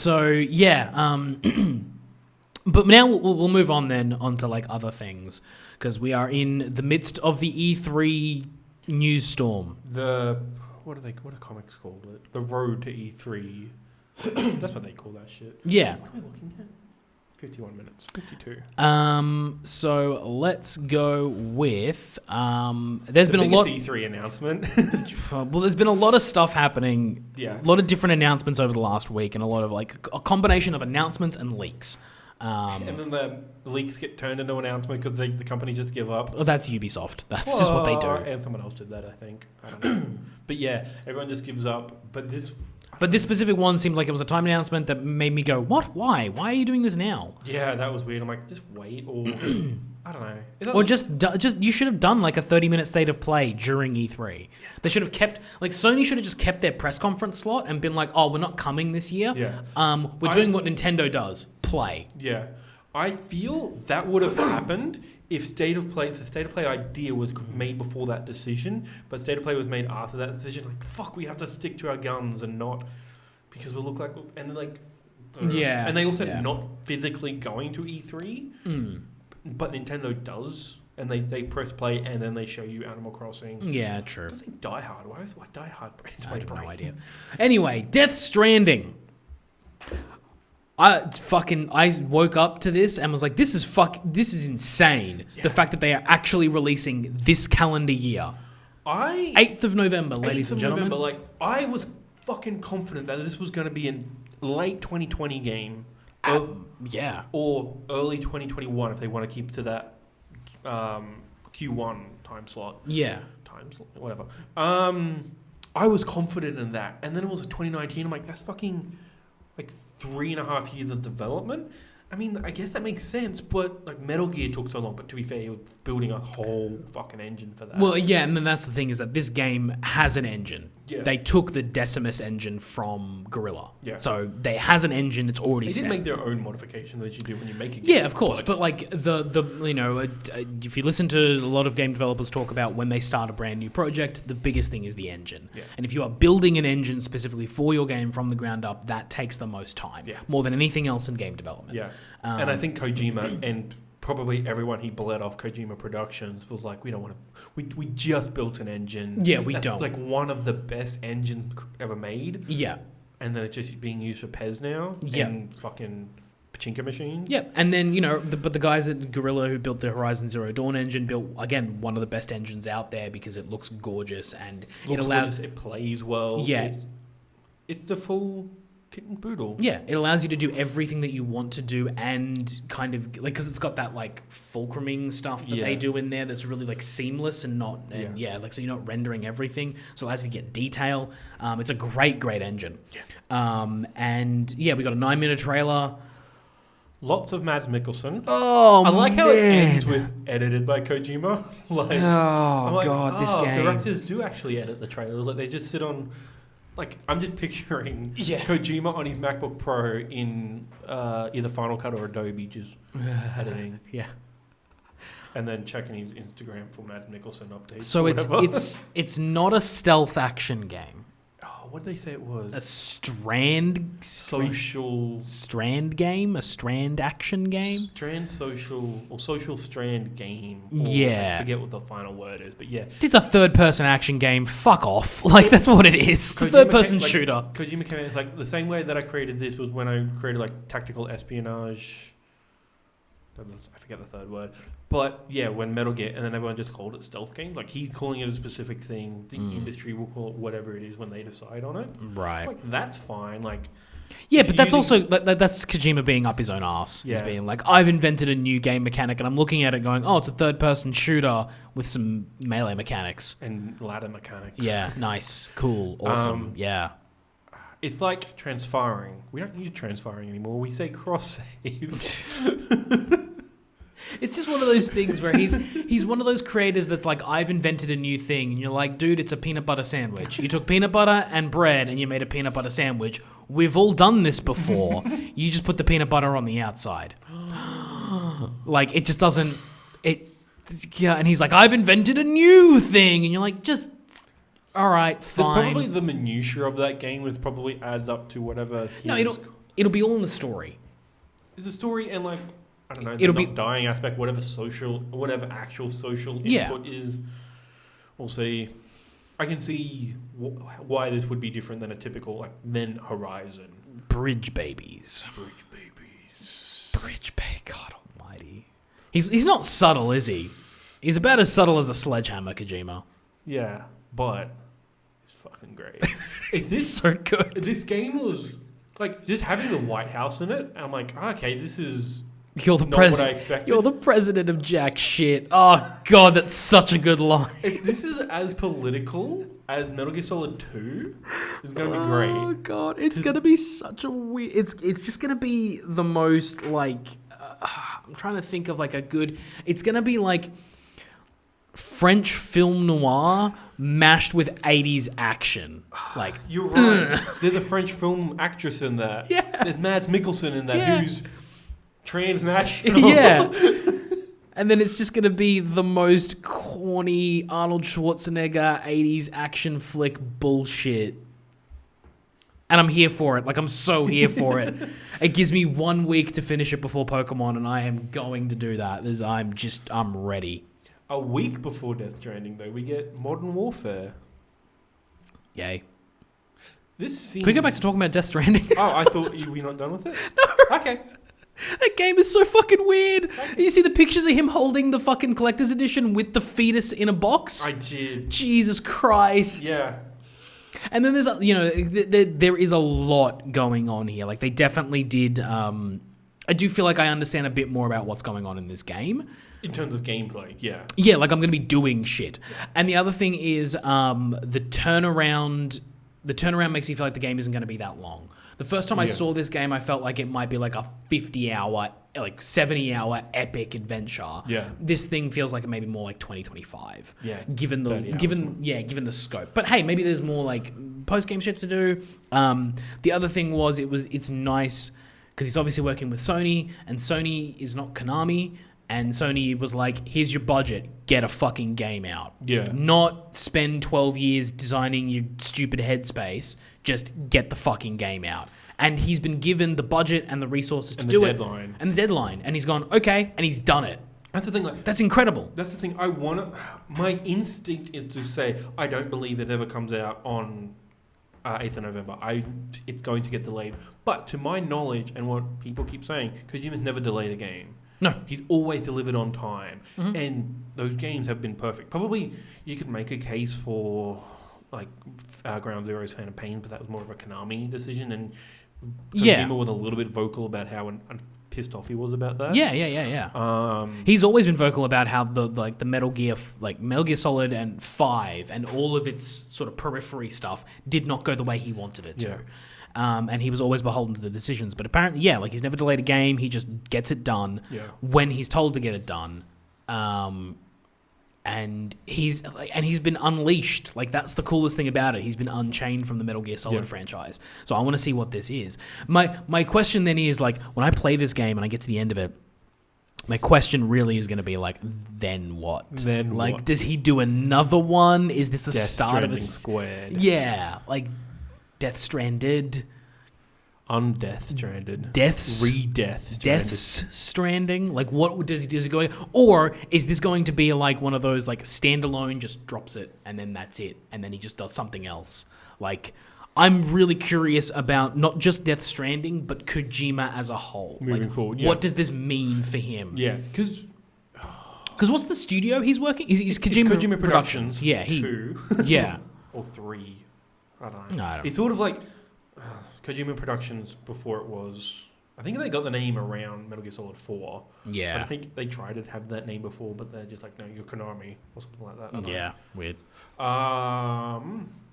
So yeah, but now we'll move on then onto like other things because we are in the midst of the E3 news storm. What are comics called? The road to E3. That's what they call that shit. Yeah. What am I looking at? 51 minutes. 52. So let's go with there's been a lot E3 announcement. well, there's been a lot of stuff happening. Yeah. A lot of different announcements over the last week, and a lot of like a combination of announcements and leaks. And then the leaks get turned into an announcement because the company just give up. Well, that's Ubisoft. That's just what they do. And someone else did that, I think. I don't know. But yeah, everyone just gives up. But this specific one seemed like it was a time announcement that made me go, "What? Why? Why are you doing this now?" Yeah, that was weird. I'm like, just wait, or I don't know. Or just you should have done like a 30-minute state of play during E3. They should have kept Sony should have just kept their press conference slot and been like, "Oh, we're not coming this year. Yeah. We're doing what Nintendo does, play." Yeah, I feel that would have happened if the State of Play idea was made before that decision, but State of Play was made after that decision. Like, fuck, we have to stick to our guns and not because we look like and then like. Yeah. And they also not physically going to E3, but Nintendo does, and they press play and then they show you Animal Crossing. Yeah, true. Does it Die Hard? Why Die Hard? I have no idea. Anyway, Death Stranding. I woke up to this and was like, this is insane. Yeah. The fact that they are actually releasing this calendar year. 8th of November, ladies and gentlemen. November, like, I was fucking confident that this was going to be a late 2020 game. Or early 2021 if they want to keep to that Q1 time slot. Yeah. Whatever. I was confident in that. And then it was 2019. I'm like, that's fucking like 3.5 years of development. I mean, I guess that makes sense, but like Metal Gear took so long. But to be fair, you're building a whole fucking engine for that. Well, yeah, and then that's the thing is that this game has an engine. Yeah. They took the Decimus engine from Guerrilla. Yeah. So they has an engine. It's already set. They did make their own modifications that you do when you make a game. Yeah, of course. But like if you listen to a lot of game developers talk about when they start a brand new project, the biggest thing is the engine. Yeah. And if you are building an engine specifically for your game from the ground up, that takes the most time. Yeah. More than anything else in game development. Yeah. And I think Kojima and probably everyone he bled off Kojima Productions was like, we don't want to. We just built an engine. Yeah, we That's don't. Like one of the best engines ever made. Yeah. And then it's just being used for Pez now. Yeah. And fucking pachinko machines. Yeah. And then, but the guys at Guerrilla who built the Horizon Zero Dawn engine built, again, one of the best engines out there because it looks gorgeous and it plays well. Yeah. It's the full kit and boodle. Yeah, it allows you to do everything that you want to do and kind of like because it's got that like fulcruming stuff that they do in there that's really like seamless and not like so you're not rendering everything, so it allows you to get detail. It's a great engine. Yeah. And yeah, we got a 9-minute trailer. Lots of Mads Mikkelsen. Oh, I like how it ends with edited by Kojima. This game. Directors do actually edit the trailers. Like they just sit on. Like, I'm just picturing Kojima on his MacBook Pro in either Final Cut or Adobe just editing. Yeah. And then checking his Instagram for Mads Mikkelsen updates. So it's not a stealth action game. Oh, what did they say it was? A strand game? A strand action game? Social strand game. I forget what the final word is, but yeah. It's a third-person action game. Fuck off. Like, that's what it is. It's a third-person shooter. Kojima came in, like, the same way that I created this was when I created, like, tactical espionage. I forget the third word. But, yeah, when Metal Gear, and then everyone just called it stealth game. Like, he's calling it a specific thing. The industry will call it whatever it is when they decide on it. Right. Like, that's fine. Like... Yeah, but that's also that's Kojima being up his own ass. Yeah. He's being like, I've invented a new game mechanic, and I'm looking at it going, oh, it's a third-person shooter with some melee mechanics and ladder mechanics. Yeah, nice, cool, awesome. Yeah, it's like transferring. We don't use transferring anymore. We say cross save. It's just one of those things where he's one of those creators that's like, I've invented a new thing. And you're like, dude, it's a peanut butter sandwich. You took peanut butter and bread and you made a peanut butter sandwich. We've all done this before. You just put the peanut butter on the outside. Like, it just doesn't... Yeah, and he's like, I've invented a new thing. And you're like, just... All right, fine. Probably the minutiae of that game probably adds up to whatever It'll be all in the story. Is the story and like I don't know, It'll the be- dying aspect, whatever actual social input is. We'll see. I can see why this would be different than a typical like then Horizon. Bridge babies. Bridge babies. God almighty. He's not subtle, is he? He's about as subtle as a sledgehammer, Kojima. Yeah, but it's fucking great. Is this So good. This game was like just having the White House in it. And I'm like, okay, this is You're the not what I president. expected. You're the president of jack shit. Oh god, that's such a good line. If this is as political as Metal Gear Solid 2, it's going to be Oh great. god, it's gonna be such a weird. It's just gonna be the most like. I'm trying to think of like a good. It's gonna be like French film noir mashed with 80s action. Like You're right. There's a French film actress in there. Yeah. There's Mads Mikkelsen in there Yeah. who's transnational. yeah. And then it's just going to be the most corny Arnold Schwarzenegger 80s action flick bullshit. And I'm here for it. Like, I'm so here for it. It gives me 1 week to finish it before Pokemon, and I am going to do that. I'm ready. A week before Death Stranding, though, we get Modern Warfare. Yay. This seems... Can we go back to talking about Death Stranding? Oh, I thought you were not done with it? No. Okay. That game is so fucking weird. You see the pictures of him holding the fucking collector's edition with the fetus in a box? I did. Jesus Christ. Yeah. And then there's, there is a lot going on here. Like, they definitely did... I do feel like I understand a bit more about what's going on in this game. In terms of gameplay, yeah. Yeah, like, I'm going to be doing shit. And the other thing is the turnaround... The turnaround makes me feel like the game isn't going to be that long. The first time I saw this game, I felt like it might be like a 50-hour, like 70-hour epic adventure. Yeah. This thing feels like it may be more like 2025. Yeah. Given the 30 hours given the scope. But hey, maybe there's more like post game shit to do. The other thing was it's nice because he's obviously working with Sony, and Sony is not Konami. And Sony was like, here's your budget, get a fucking game out. Yeah. Not spend 12 years designing your stupid headspace, just get the fucking game out. And he's been given the budget and the resources to do it. And the deadline. And he's gone, okay, and he's done it. That's the thing. Like, that's incredible. That's the thing. My instinct is to say, I don't believe it ever comes out on 8th of November. It's going to get delayed. But to my knowledge and what people keep saying, Kojima's never delayed a game. No. He's always delivered on time. Mm-hmm. And those games have been perfect. Probably you could make a case for like Ground Zero's Phantom Pain, but that was more of a Konami decision. And Kojima was a little bit vocal about how pissed off he was about that. Yeah. He's always been vocal about how the Metal Gear Solid and 5 and all of its sort of periphery stuff did not go the way he wanted it to. Yeah. And he was always beholden to the decisions. But apparently, he's never delayed a game. He just gets it done when he's told to get it done. And he's been unleashed. Like, that's the coolest thing about it. He's been unchained from the Metal Gear Solid franchise. So I want to see what this is. My question then is, like, when I play this game and I get to the end of it, my question really is going to be like, then what? Does he do another one? Is this the start of a squared? Yeah, like Death Stranded. Undeath Stranded. Death's Stranding. Like, what does he go? Or is this going to be like one of those like standalone, just drops it and then that's it, and then he just does something else? Like, I'm really curious about not just Death Stranding, but Kojima as a whole. Moving forward, yeah. What does this mean for him? Yeah, because what's the studio he's working? He's Kojima Productions. Yeah, 2. Yeah. Or 3. I don't know. No, I don't. It's sort of like Kojima Productions before it was... I think they got the name around Metal Gear Solid 4. Yeah. But I think they tried to have that name before, but they're just like, no, you're Konami or something like that. I don't know. Weird.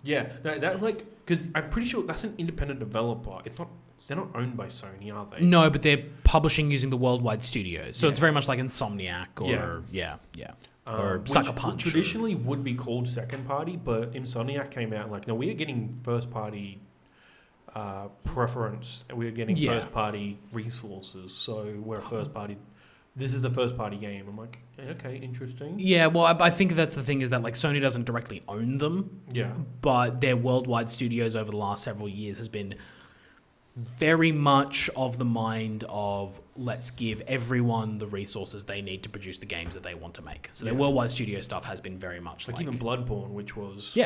Yeah, no, that like... Because I'm pretty sure that's an independent developer. It's not... They're not owned by Sony, are they? No, but they're publishing using the worldwide studios. So it's very much like Insomniac or... or Sucker Punch. Traditionally would be called second party, but Insomniac came out like, no, we are getting first party preference, and we are getting first party resources, so we're a first party. This is the first party game. I'm like, okay, interesting. Yeah, well, I think that's the thing, is that like Sony doesn't directly own them. Yeah. But their worldwide studios over the last several years has been very much of the mind of let's give everyone the resources they need to produce the games that they want to make. So their worldwide studio stuff has been very much like even Bloodborne, which was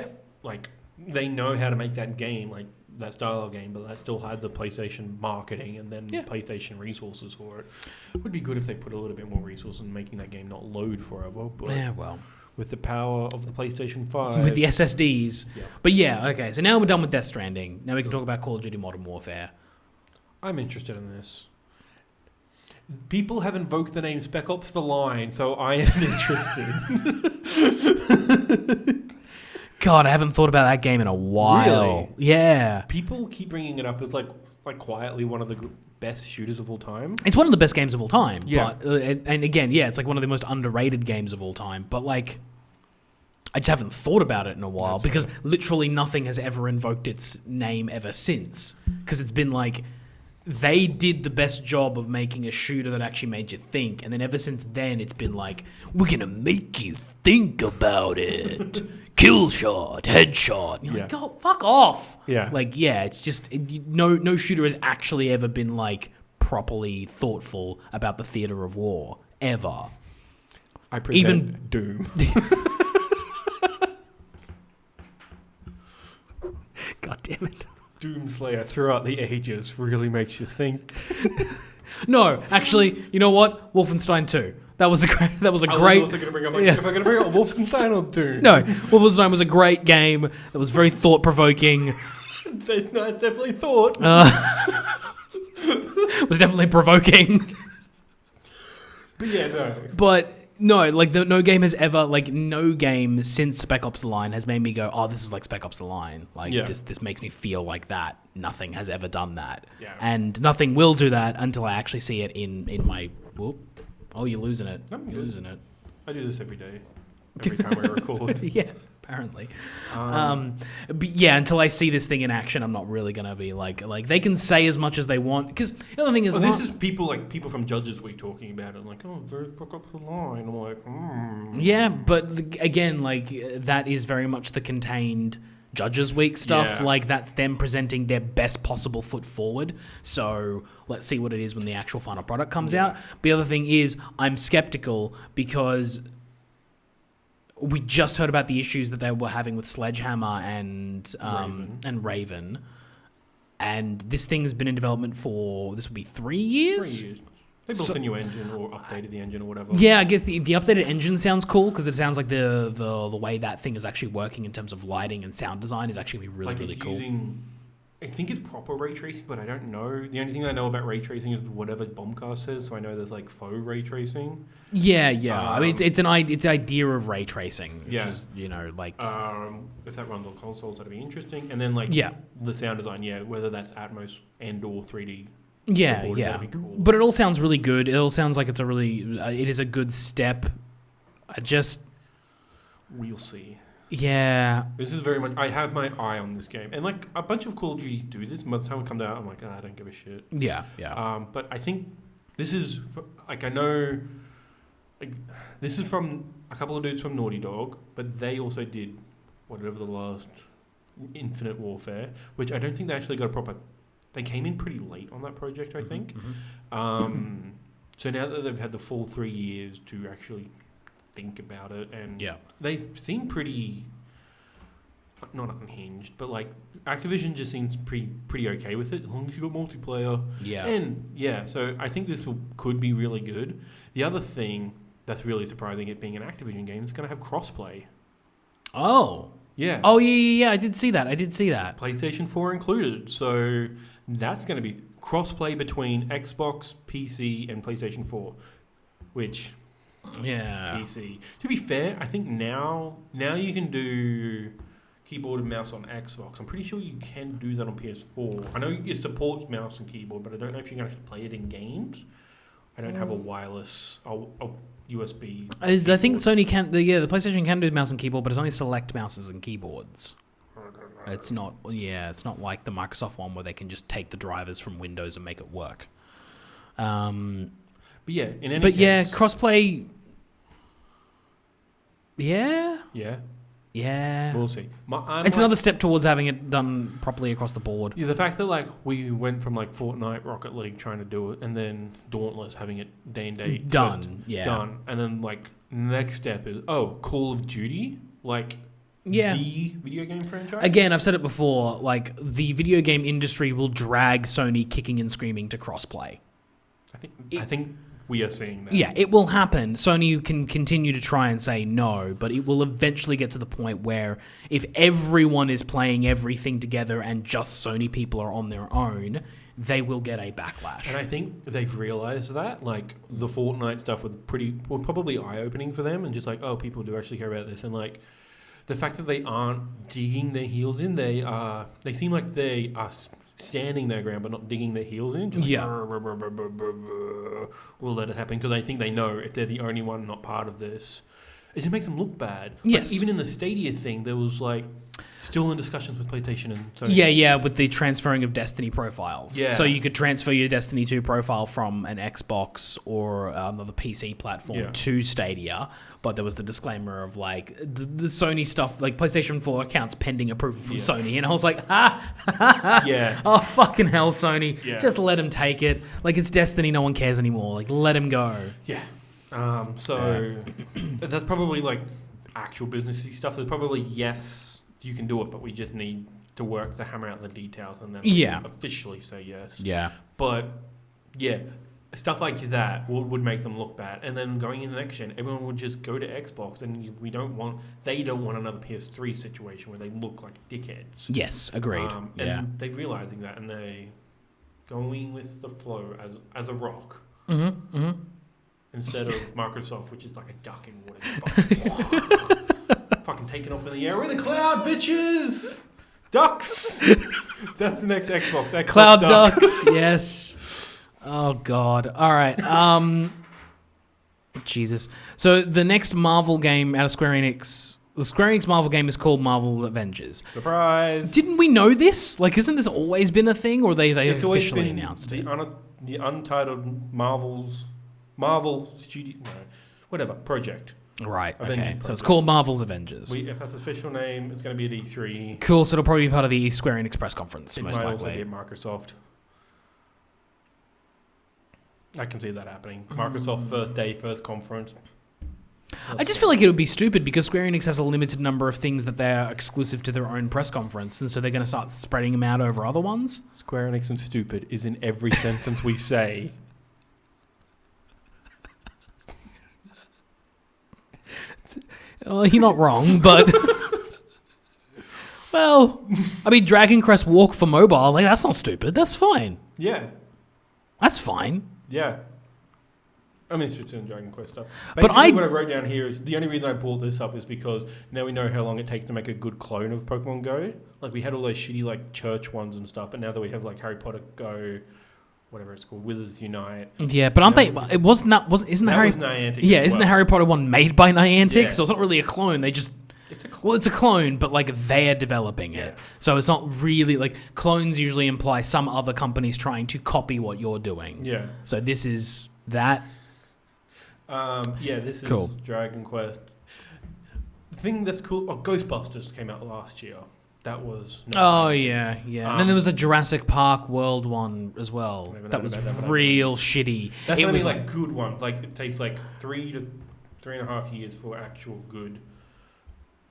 like they know how to make that game, like that style of game, but that still had the PlayStation marketing and then PlayStation resources for it. It would be good if they put a little bit more resources in making that game not load forever. But with the power of the PlayStation 5. With the SSDs. Yeah. But okay, so now we're done with Death Stranding. Now we can talk about Call of Duty Modern Warfare. I'm interested in this. People have invoked the name Spec Ops The Line, so I am interested. God, I haven't thought about that game in a while. Really? Yeah. People keep bringing it up as like quietly one of the best shooters of all time. It's one of the best games of all time. Yeah. But, and again, it's like one of the most underrated games of all time. But like, I just haven't thought about it in a while because literally nothing has ever invoked its name ever since. Because it's been like, they did the best job of making a shooter that actually made you think. And then ever since then, it's been like, we're going to make you think about it. Kill shot, headshot. And you're like, oh, fuck off. Yeah. Like, it's just, no shooter has actually ever been like properly thoughtful about the theater of war. Ever. I present Doom. God damn it. Doomslayer throughout the ages really makes you think. No, actually, you know what? Wolfenstein 2. That was a great. I was also going to bring up. If I'm going to bring up Wolfenstein or Doom. No, Wolfenstein was a great game. That was very thought provoking. It's definitely thought. It was definitely provoking. But no. But no, like no game has ever no game since Spec Ops: The Line has made me go, oh, this is like Spec Ops: The Line. Like this makes me feel like that. Nothing has ever done that, and nothing will do that until I actually see it in my. Whoop. Oh, you're losing it. You're losing it. I do this every day. Every time I record. Apparently. But until I see this thing in action, I'm not really going to be like they can say as much as they want. Because the other thing is... this is people from Judges Week talking about it. Like, oh, very Spec Ops: The Line. I'm like, Yeah, but again, that is very much the contained Judges Week stuff. Yeah. Like, that's them presenting their best possible foot forward. So let's see what it is when the actual final product comes out. But the other thing is, I'm skeptical because we just heard about the issues that they were having with Sledgehammer and Raven. And this thing's been in development for, this will be 3 years? 3 years. They built a new engine or updated the engine or whatever. Yeah, I guess the updated engine sounds cool because it sounds like the way that thing is actually working in terms of lighting and sound design is actually really cool. I think it's proper ray tracing, but I don't know. The only thing I know about ray tracing is whatever Bombcast says, so I know there's faux ray tracing. Yeah. I mean, it's the idea of ray tracing, which is, if that runs on consoles, that'd be interesting. And then the sound design, whether that's Atmos and or 3D. That'd be cool. But it all sounds really good. It all sounds like it is a good step. We'll see. Yeah. This is very much... I have my eye on this game. And, a bunch of Call of Duty do this. By the time it comes out, I'm like, I don't give a shit. Yeah. But I think this is... I know... this is from a couple of dudes from Naughty Dog, but they also did whatever the last Infinite Warfare, which I don't think they actually got a proper... They came in pretty late on that project, I think. Mm-hmm. So now that they've had the full 3 years to actually... think about it, and they seem pretty not unhinged, but Activision just seems pretty okay with it as long as you got multiplayer. So I think this could be really good. The other thing that's really surprising, it being an Activision game, it's going to have crossplay. I did see that. PlayStation 4 included, so that's going to be crossplay between Xbox, PC, and PlayStation 4, which PC. To be fair, I think now you can do keyboard and mouse on Xbox. I'm pretty sure you can do that on PS4. I know it supports mouse and keyboard, but I don't know if you can actually play it in games. I don't have a wireless USB. I think Sony can. The PlayStation can do mouse and keyboard, but it's only select mouses and keyboards. It's not. It's not like the Microsoft one where they can just take the drivers from Windows and make it work. In any case, crossplay. Yeah. Yeah. We'll see. It's another step towards having it done properly across the board. Yeah, the fact that like we went from like Fortnite, Rocket League trying to do it, and then Dauntless having it day and date Done. Yeah. done, and then like next step is Call of Duty, like Yeah. the video game franchise. Again, I've said it before, like the video game industry will drag Sony kicking and screaming to crossplay. I think we are seeing that. Yeah, it will happen. Sony can continue to try and say no, but it will eventually get to the point where if everyone is playing everything together and just Sony people are on their own, they will get a backlash. And I think they've realized that, like, the Fortnite stuff was probably eye-opening for them, and just like, oh, people do actually care about this, and like, the fact that they aren't digging their heels in, they seem like they are standing their ground but not digging their heels in. Just Yeah. We'll let it happen, because I think they know if they're the only one not part of this, it just makes them look bad. Yes. Like, even in the Stadia thing, there was like still in discussions with PlayStation and Sony. Yeah, with the transferring of Destiny profiles. Yeah. So you could transfer your Destiny 2 profile from an Xbox or another PC platform to Stadia, but there was the disclaimer of like the Sony stuff, like PlayStation 4 accounts pending approval from Sony, and I was like, oh fucking hell, Sony, just let him take it. Like, it's Destiny, no one cares anymore. Like, let him go. Yeah. That's probably like actual businessy stuff. There's probably you can do it, but we just need to work to hammer out the details and then officially say yes. Yeah. But stuff like that would make them look bad. And then going into next gen, everyone would just go to Xbox, and they don't want another PS3 situation where they look like dickheads. Yes, agreed. And they're realizing that, and they going with the flow as a rock. Mm-hmm. Mm-hmm. Instead of Microsoft, which is like a duck in water. Fucking taking off in the air. We're in the cloud, bitches! Ducks! That's the next Xbox Cloud duck. ducks, yes. Oh, God. All right. Jesus. So the next Marvel game out of Square Enix, the Square Enix Marvel game is called Marvel Avengers. Surprise! Didn't we know this? Like, isn't this always been a thing, or they officially announced it? The untitled Marvel Studio... No, whatever, project. Right, Avengers okay. project. So it's called Marvel's Avengers. If that's the official name, it's going to be at E3. Cool, so it'll probably be part of the Square Enix press conference, It most might also likely. be at Microsoft. I can see that happening. Microsoft first day, first conference. I just feel like it would be stupid because Square Enix has a limited number of things that they're exclusive to their own press conference, and so they're going to start spreading them out over other ones. Square Enix and stupid is in every sentence we say. Well, you're not wrong, but... Well, I mean, Dragon Quest Walk for mobile, like, that's not stupid. That's fine. Yeah. That's fine. Yeah. I'm interested in Dragon Quest stuff. But Basically, what I wrote down here is the only reason I brought this up is because now we know how long it takes to make a good clone of Pokemon Go. Like, we had all those shitty, like, church ones and stuff, but now that we have, like, Harry Potter Go, whatever it's called, Wizards Unite. Yeah, but aren't they... It wasn't that... Isn't the Harry... Was Niantic Yeah, isn't the Harry Potter one made by Niantic? Yeah. So it's not really a clone. They just... It's a clone. Well, it's a clone, but like they're developing it. So it's not really like clones usually imply some other companies trying to copy what you're doing. Yeah. So this is that. This is Cool. Dragon Quest. The thing that's cool, Ghostbusters came out last year. That was... Oh, yeah. And then there was a Jurassic Park World one as well. That was real shitty. That's it only was like good ones. Like, it takes like 3 to 3.5 years for actual good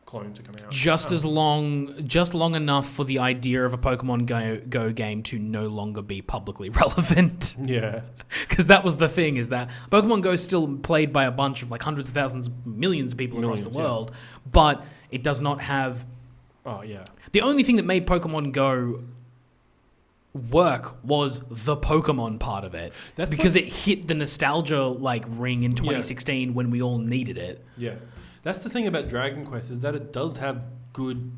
clone to come out. just long enough for the idea of a Pokemon Go game to no longer be publicly relevant. Yeah. Because that was the thing, is that Pokemon Go is still played by a bunch of like hundreds of thousands, millions of people across the world, but it does not have... Oh, yeah. The only thing that made Pokemon Go work was the Pokemon part of it. That's because it hit the nostalgia like ring in 2016 when we all needed it. Yeah. That's the thing about Dragon Quest, is that it does have good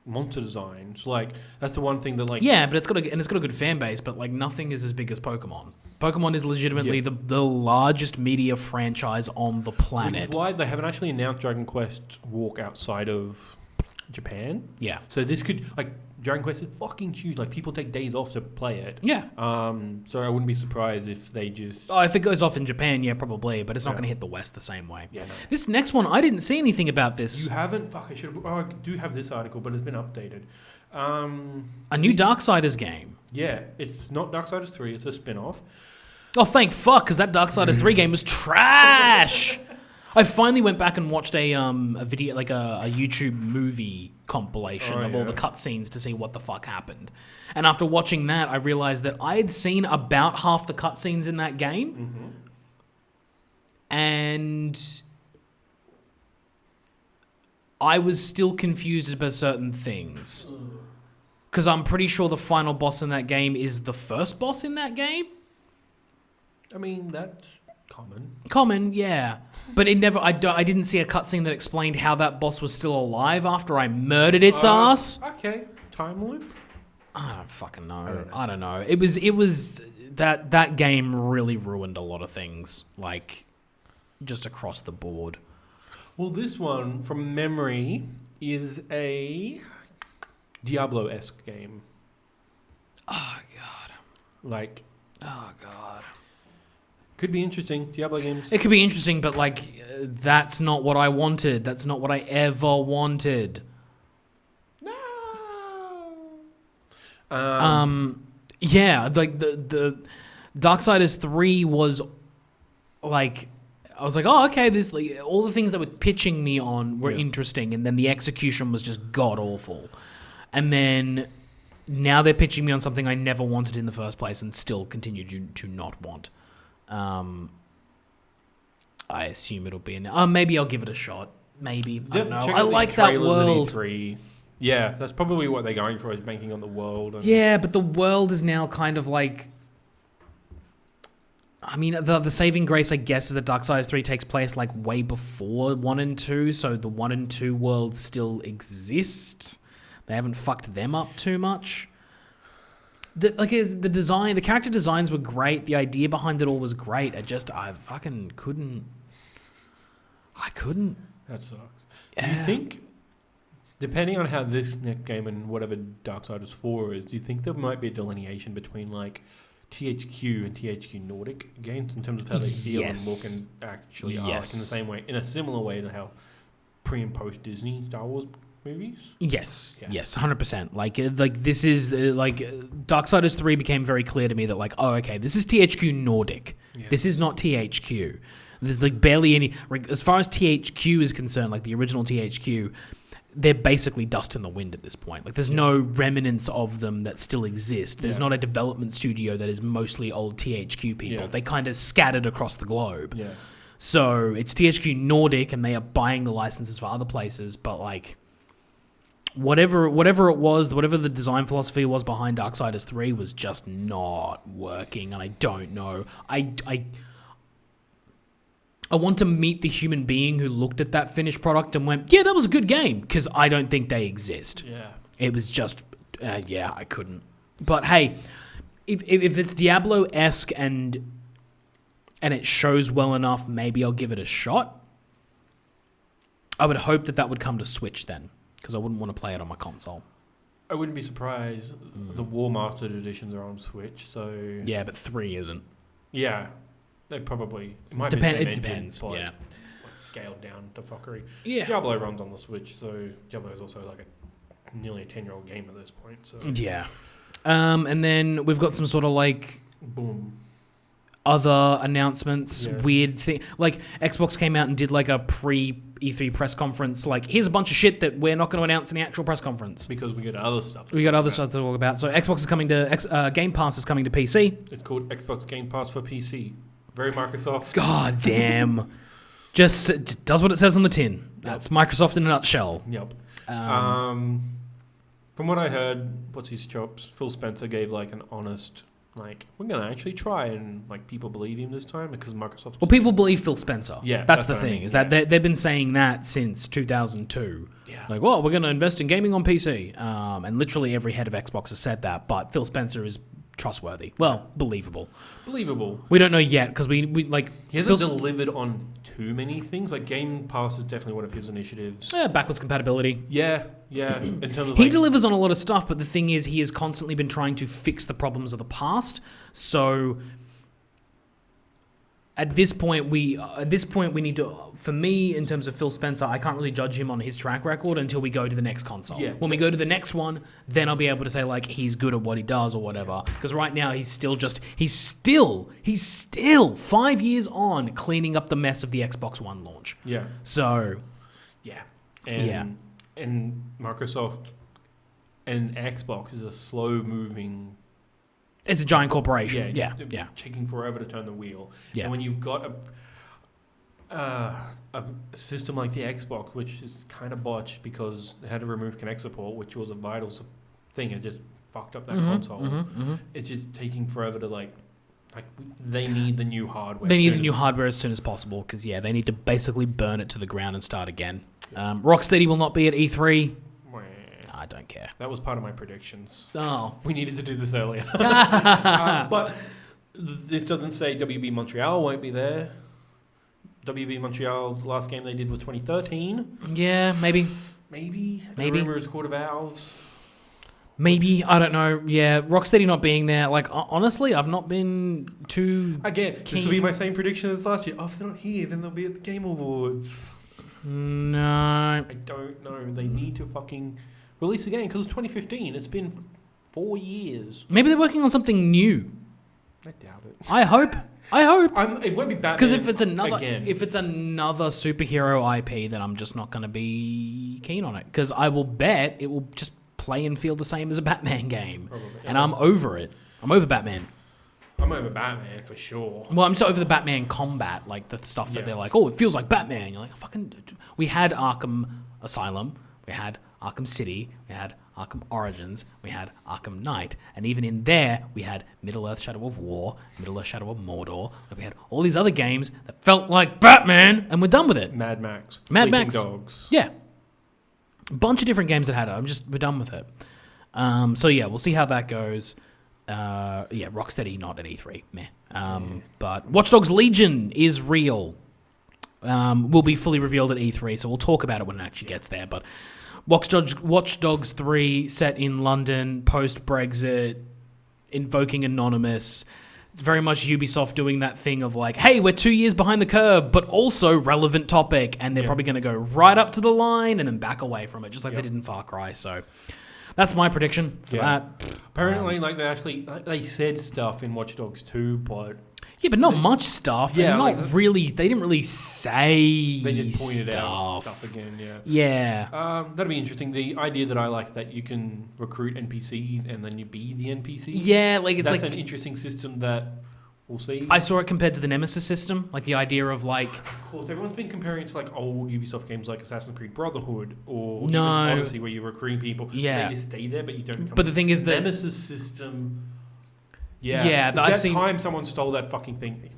monster designs. Like, that's the one thing that, like... Yeah, but it's got a good fan base, but like nothing is as big as Pokemon. Pokemon is legitimately the largest media franchise on the planet. Which is why they haven't actually announced Dragon Quest Walk outside of Japan. Yeah. So this could, like, Dragon Quest is fucking huge. Like, people take days off to play it. Yeah. So I wouldn't be surprised if they just... Oh, if it goes off in Japan, yeah, probably, but it's not Yeah. going to hit the West the same way. Yeah, no. This next one, I didn't see anything about this. You haven't? Fuck, I should have... Oh, I do have this article, but it's been updated. A new Darksiders game. Yeah, it's not Darksiders 3, it's a spin-off. Oh, thank fuck, because that Darksiders 3 game was trash. I finally went back and watched a video, like a YouTube movie compilation of all the cutscenes to see what the fuck happened. And after watching that, I realized that I had seen about half the cutscenes in that game. Mm-hmm. And I was still confused about certain things. Because I'm pretty sure the final boss in that game is the first boss in that game. I mean, that's common. Common, yeah. But it never. I didn't see a cutscene that explained how that boss was still alive after I murdered its ass. Okay, time loop. I don't fucking know. I don't know. It was that game really ruined a lot of things, like just across the board. Well, this one, from memory, is a Diablo-esque game. Oh god. Like, Oh god. could be interesting. Diablo games. It could be interesting, but like that's not what I wanted. That's not what I ever wanted. No. Yeah, like the Darksiders 3 was like, I was like, oh, okay, this, like, all the things that were pitching me on were interesting, and then the execution was just god awful. And then now they're pitching me on something I never wanted in the first place and still continue to not want. I assume it'll be maybe I'll give it a shot. Maybe. I don't know. I like that world. Yeah, that's probably what they're going for, is banking on the world. And Yeah, but the world is now kind of like... I mean, the saving grace, I guess, is that Darksiders 3 takes place like way before 1 and 2, so the 1 and 2 worlds still exist. They haven't fucked them up too much. The design, the character designs were great. The idea behind it all was great. I fucking couldn't. I couldn't. That sucks. Yeah. Do you think, depending on how this next game and whatever Darksiders 4 is, do you think there might be a delineation between like THQ and THQ Nordic games in terms of how they feel and look and actually are, like, in the same way, in a similar way to how pre and post Disney Star Wars movies? Yes, 100%. Like this is Darksiders 3 became very clear to me that like, oh, okay, this is THQ Nordic. Yeah. This is not THQ. There's like barely any, as far as THQ is concerned, like the original THQ, they're basically dust in the wind at this point. Like there's no remnants of them that still exist. There's not a development studio that is mostly old THQ people. They kind of scattered across the globe. Yeah. So it's THQ Nordic, and they are buying the licenses for other places, but like, whatever it was, whatever the design philosophy was behind Darksiders 3 was just not working, and I don't know. I want to meet the human being who looked at that finished product and went, yeah, that was a good game, because I don't think they exist. Yeah. It was just, I couldn't. But hey, if it's Diablo-esque and it shows well enough, maybe I'll give it a shot. I would hope that would come to Switch then, because I wouldn't want to play it on my console. I wouldn't be surprised. The War Mastered editions are on Switch, so... Yeah, but 3 isn't. Yeah. They probably... It might be the same it engine, depends, but, yeah. like, scaled down to fuckery. Yeah. Diablo runs on the Switch, so Diablo is also like nearly a 10-year-old game at this point, so... Yeah. And then we've got some sort of like... Boom. Other announcements, weird thing. Like, Xbox came out and did like a pre-E3 press conference. Like, here's a bunch of shit that we're not going to announce in the actual press conference. Because we got other stuff. Stuff to talk about. So Xbox is coming to... Game Pass is coming to PC. It's called Xbox Game Pass for PC. Very Microsoft. God damn. Just does what it says on the tin. That's Microsoft in a nutshell. Yep. From what I heard, what's his chops? Phil Spencer gave like an honest... Like, we're going to actually try, and like people believe him this time because Microsoft... Well, people believe Phil Spencer. Yeah. That's the thing, is that they've been saying that since 2002. Yeah. Like, we're going to invest in gaming on PC. And literally every head of Xbox has said that, but Phil Spencer is trustworthy. Well, believable. Believable. We don't know yet because we like. He hasn't delivered on too many things. Like Game Pass is definitely one of his initiatives. Backwards compatibility. Yeah. In terms of He delivers on a lot of stuff, but the thing is, he has constantly been trying to fix the problems of the past. So at this point, we need to. For me, in terms of Phil Spencer, I can't really judge him on his track record until we go to the next console. Yeah. When we go to the next one, then I'll be able to say like he's good at what he does or whatever. Because right now he's still 5 years on cleaning up the mess of the Xbox One launch. Yeah. So Yeah. Yeah. And Microsoft and Xbox is a slow moving. it's a giant corporation. Yeah. Taking forever to turn the wheel. Yeah. And when you've got a system like the Xbox, which is kind of botched because they had to remove Kinect support, which was a vital thing, it just fucked up that console. It's just taking forever to like they need the new hardware. They need the new hardware as soon as possible because they need to basically burn it to the ground and start again. Rocksteady will not be at E3. I don't care. That was part of my predictions. Oh, We needed to do this earlier. But this doesn't say WB Montreal won't be there. WB Montreal's last game they did was 2013. yeah, maybe. Maybe. Maybe. The rumor is Court of Owls. Maybe, I don't know. Yeah, Rocksteady not being there. Like, honestly, I've not been too Again, keen. this will be my same prediction as last year. Oh, if they're not here, then they'll be at the Game Awards. No. I don't know. They need to fucking release a game because it's 2015. It's been 4 years. Maybe they're working on something new. I doubt it. I hope. It won't be Batman. Because if it's another superhero IP, then I'm just not going to be keen on it. Because I will bet it will just play and feel the same as a Batman game. Probably. And I'm over it. I'm over Batman. I'm over Batman for sure. Well, I'm just over the Batman combat, like the stuff that they're like, oh, it feels like Batman. You're like, fucking. We had Arkham Asylum, we had Arkham City, we had Arkham Origins, we had Arkham Knight, and even in there, we had Middle-earth Shadow of War, Middle-earth Shadow of Mordor. Like we had all these other games that felt like Batman, and we're done with it. Mad Max. Mad Sleeping Max. Dogs. Yeah. A bunch of different games that had it. We're done with it. So yeah, we'll see how that goes. Rocksteady not at E3. Meh. But Watch Dogs Legion is real. Will be fully revealed at E3, so we'll talk about it when it actually gets there. But Watch Dogs 3 set in London post-Brexit, invoking Anonymous. It's very much Ubisoft doing that thing of like, hey, we're 2 years behind the curve, but also relevant topic. And they're probably going to go right up to the line and then back away from it, just like they did in Far Cry. So that's my prediction for that. Apparently, they said stuff in Watch Dogs 2, but yeah, but not much stuff. Yeah, and they didn't really say they just pointed out stuff again. Yeah. That'd be interesting. The idea that I like that you can recruit NPCs and then you be the NPC. Yeah, like that's an interesting system that we'll see. I saw it compared to the Nemesis system, like the idea of like. Of course, everyone's been comparing it to like old Ubisoft games like Assassin's Creed Brotherhood or No. even Odyssey, where you're recruring people. Yeah. They just stay there, but you don't. But the thing is that Nemesis system. Yeah, It's time someone stole that fucking thing.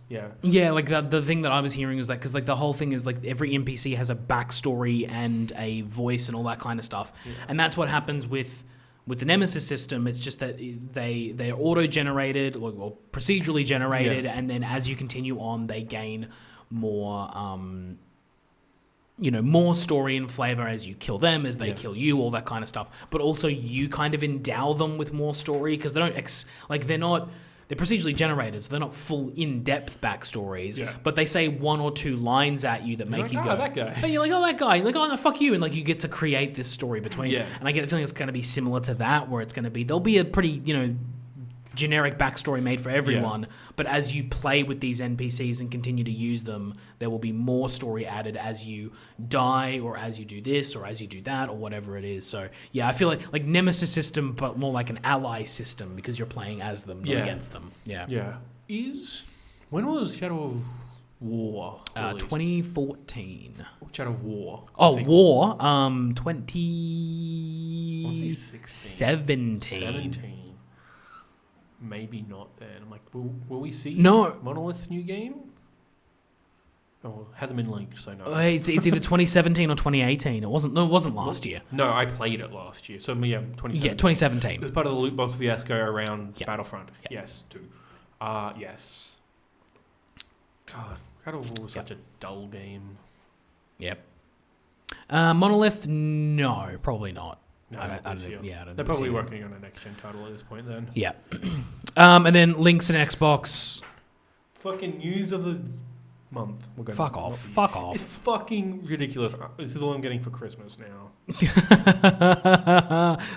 Yeah, like the thing that I was hearing is that because like the whole thing is like every NPC has a backstory and a voice and all that kind of stuff, and that's what happens with the Nemesis system. It's just that they're auto generated or procedurally generated, and then as you continue on, they gain more more story and flavor as you kill them, as they kill you, all that kind of stuff. But also you kind of endow them with more story because they don't they're procedurally generated, so they're not full in-depth backstories. Yeah. But they say one or two lines at you that make you go, that guy. And you're like, oh, that guy. You're like, oh, no, fuck you. And like you get to create this story between. Yeah. And I get the feeling it's going to be similar to that, where it's going to be there'll be a pretty generic backstory made for everyone, but as you play with these NPCs and continue to use them, there will be more story added as you die or as you do this or as you do that or whatever it is. So yeah, I feel like Nemesis system, but more like an ally system because you're playing as them, not against them. Yeah. When was Shadow of War? 2014. Shadow of War. Oh, War. 2017. Maybe not then. I'm like, will we see No. Monolith's new game? Oh, had them in Link, so no. It's either 2017 or 2018. It wasn't last year. No, I played it last year. So, yeah, 2017. Yeah, 2017. It was part of the loot box fiasco around Yep. Battlefront. Yep. Yes, too. Yes. God, God of War was such a dull game. Yep. Monolith, no, probably not. No, I don't They're think probably so. working on a next-gen title at this point then. Yeah. And then Link's and Xbox. Fucking news of the month. Fuck off. It's fucking ridiculous. This is all I'm getting for Christmas now.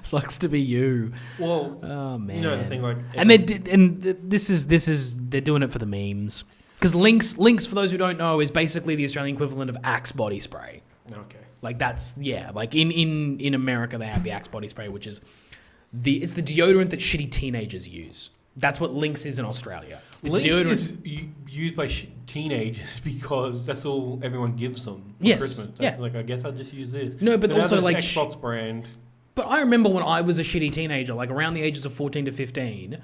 Sucks to be you. Well, oh man. you know the thing like, and this is they're doing it for the memes. Because Links, for those who don't know, is basically the Australian equivalent of Axe body spray. okay. Like that's like in America they have the Axe body spray, which is it's the deodorant that shitty teenagers use. That's what Lynx is in Australia. It's the Lynx deodorant. is used by teenagers because that's all everyone gives them for Yes, Christmas. yeah. Like, I guess I'll just use this. No, but Now also there's like Xbox brand. But I remember when I was a shitty teenager, like around the ages of 14 to 15,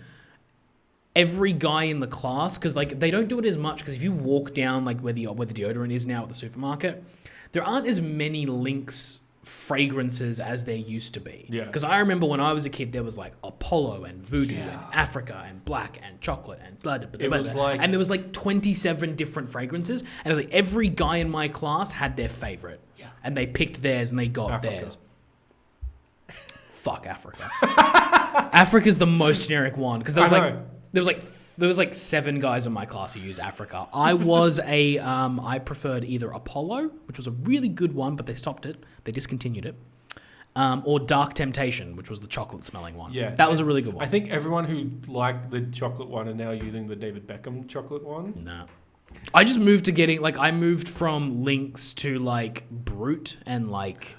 every guy in the class, because like they don't do it as much, because if you walk down like where the deodorant is now at the supermarket, there aren't as many Lynx fragrances as there used to be. Yeah. Because I remember when I was a kid, there was like Apollo and Voodoo Yeah. and Africa and Black and Chocolate and blah, blah, blah, It blah, was blah. like- And there was like 27 different fragrances. And it was like every guy in my class had their favorite. Yeah. And they picked theirs and they got Africa. theirs. Fuck Africa. Africa's the most generic one. Because there was like 7 guys in my class who used Africa. I was I preferred either Apollo, which was a really good one, but they stopped it. They discontinued it. Or Dark Temptation, which was the chocolate smelling one. Yeah. That was a really good one. I think everyone who liked the chocolate one are now using the David Beckham chocolate one. No. I just moved to getting, like, I moved from Lynx to, like, Brute and, like,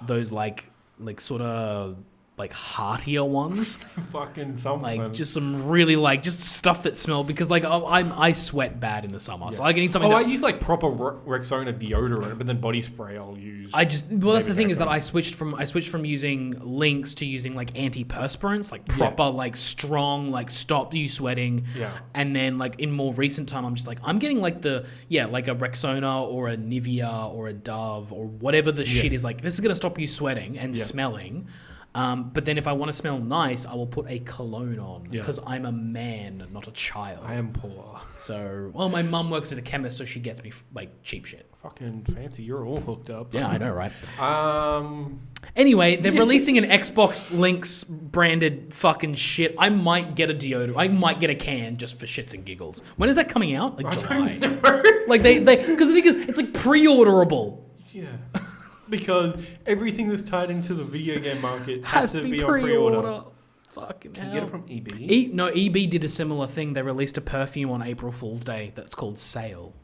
those, like sort of, like, heartier ones. Fucking something. Like, just some really, like, just stuff that smell, because, like, I sweat bad in the summer, so I can eat something I use, like, proper Rexona deodorant, but then body spray I'll use. that's the David thing, is that Beckham. I switched from using Lynx to using, like, antiperspirants, like, proper, like, strong, like, stop you sweating. Yeah. And then, like, in more recent time, I'm just like, I'm getting, like, like a Rexona or a Nivea or a Dove or whatever the shit is, like, this is going to stop you sweating and smelling. But then if I want to smell nice, I will put a cologne on, because I'm a man, not a child. I am poor. So, well, my mum works at a chemist, so she gets me, like, cheap shit. Fucking fancy. You're all hooked up. Yeah, I know, right? Anyway, Anyway, they're releasing an Xbox Lynx branded fucking shit. I might get a deodorant. I might get a can just for shits and giggles. When is that coming out? Like July. Like they because the thing is, it's like pre-orderable. Yeah. Because everything that's tied into the video game market has to be on pre-order. Fucking Can hell. you get it from EB? EB did a similar thing. They released a perfume on April Fool's Day that's called Sale.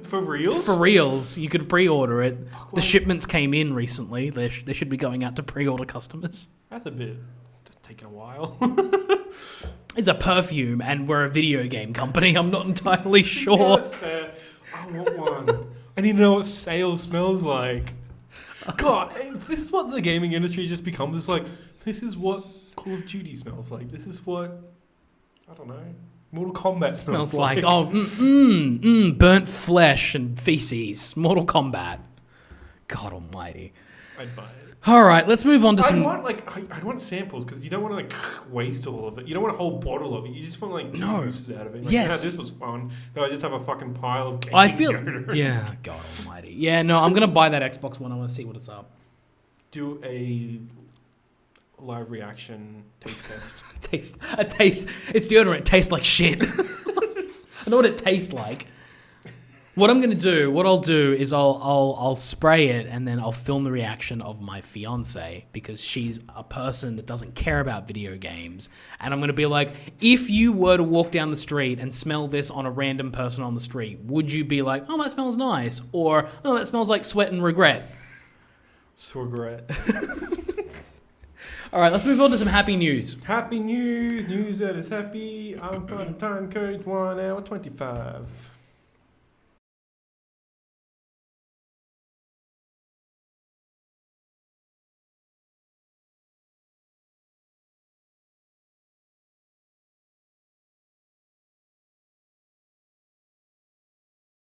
For reals? For reals, you could pre-order it. The shipments came in recently. They should be going out to pre-order customers. That's a bit taking a while. It's a perfume, and we're a video game company. I'm not entirely sure. Yeah, fair. I want one. I need to know what sales smells like. God, this is what the gaming industry just becomes. It's like, this is what Call of Duty smells like. This is what, I don't know, Mortal Kombat smells like. Burnt flesh and feces. Mortal Kombat. God almighty. I'd buy it. All right, let's move on to some... I'd want samples, because you don't want to, like, waste all of it. You don't want a whole bottle of it. You just want, like, juices out of it. Like, Yes. Yeah, this was fun. No, I just have a fucking pile of I feel... deodorant. Yeah, God almighty. Yeah, no, I'm going to buy that Xbox One. I want to see what it's up. Do a live reaction taste test. It's deodorant. It tastes like shit. I know what it tastes like. What I'll do is I'll spray it, and then I'll film the reaction of my fiance, because she's a person that doesn't care about video games. And I'm going to be like, if you were to walk down the street and smell this on a random person on the street, would you be like, oh, that smells nice? Or, oh, that smells like sweat and regret? Regret. All right, let's move on to some happy news. Happy news. News that is happy. I'm fun time codes 1 hour 25.